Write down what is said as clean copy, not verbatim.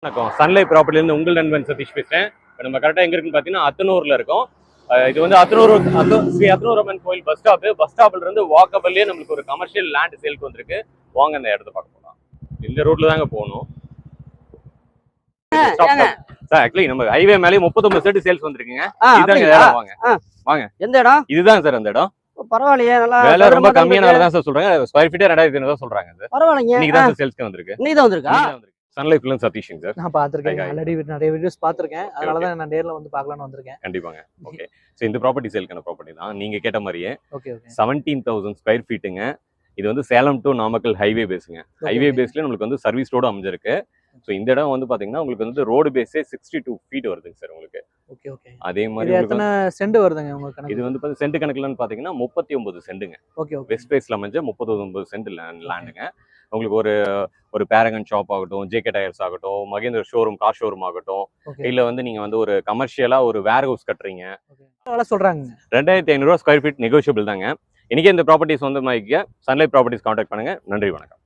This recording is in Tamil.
வணக்கம். சன்லைட் ப்ராப்பர்ட்டிலேருந்து உங்கள் நண்பன் சதீஷ் பேசுகிறேன். இப்போ நம்ம கரெக்டாக எங்கே இருக்குன்னு பார்த்தீங்கன்னா அத்தனூரில் இருக்கோம். இது வந்து ஸ்ரீ அத்தனூரம்மன் கோயில் பஸ் ஸ்டாப்ல இருந்து வாக்கபிள்லேயே நம்மளுக்கு ஒரு கமர்ஷியல் லேண்ட் சேலுக்கு வந்திருக்கு. வாங்க அந்த இடத்த பார்க்க போகலாம். இந்த ரோட்ல தாங்க போகணும் சார். ஆக்சுவலி நம்ம ஹைவே மேலே 39 செட் சேல்ஸ் வந்திருக்குங்க. இதாங்க வாங்க வாங்க. எந்த இடம்? இதுதான் சார் அந்த இடம். பரவாயில்லையே, நல்லா வேலை ரொம்ப கம்மியானால தான் சார் சொல்றாங்க. ஸ்கொயர் ஃபீட்டே 2500 தான் சொல்றாங்க சார். பரவாயில்லைங்க. இன்னைக்கு தான் சார் சேல்ஸ்க்கு வந்திருக்கு. இன்னைக்கு தான் வந்திருக்கா? சன்லைஃப்ல சதீஷ் சார். நான் பாத்திருக்கேன். ஆல்ரெடி நிறைய வீடியோஸ் பாத்திருக்கேன். அதனால தான் நான் நேர்ல வந்து பார்க்கலாம்னு வந்திருக்கேன். கண்டிப்பாங்க. ஓகே. சோ இந்த ப்ராப்பர்ட்டி சேல்க்கான ப்ராப்பர்ட்டி தான். நீங்க கேட்ட மாதிரியே ஓகே ஓகே 17,000 ஸ்கொயர் ஃபீட்டுங்க. இது வந்து சேலம் டு நாமக்கல் ஹைவே பேஸ்ங்க. ஹைவே பேஸ்ல நமக்கு வந்து சர்வீஸ் ரோடு அமைஞ்சிருக்கு. ஸோ இந்த இடம் வந்து பாத்தீங்கன்னா உங்களுக்கு வந்து ரோடு பேஸே 62 ஃபீட் வருதுங்க சார் உங்களுக்கு. Okay okay. அதே மாதிரி எத்தனை சென்ட் வருதுங்க உங்க கணக்கு? இது வந்து சென்ட் கணக்குலன்னு பாத்தீங்கன்னா 39 சென்ட்டுங்க. Okay okay. வெஸ்ட் பேஸ்ல அமைஞ்ச 39 சென்ட் லேண்டுங்க. உங்களுக்கு ஒரு பேரகன் ஷாப் ஆகட்டும், ஜேகே டயர்ஸ் ஆகட்டும், மகேந்திர ஷோரூம், கார் ஷோரூம் ஆகட்டும், இல்ல வந்து நீங்க வந்து ஒரு கமர்ஷியலா ஒரு வேர் ஹவுஸ் கட்டுறீங்க, சொல்றாங்க 2500 ஸ்கொயர் ஃபீட் நெகோஷியபிள் தாங்க. இன்னைக்கு இந்த ப்ராப்பர்ட்டிஸ் வந்து சன்லைட் ப்ராப்பர்ட்டிஸ் கான்டாக்ட் பண்ணுங்க. நன்றி, வணக்கம்.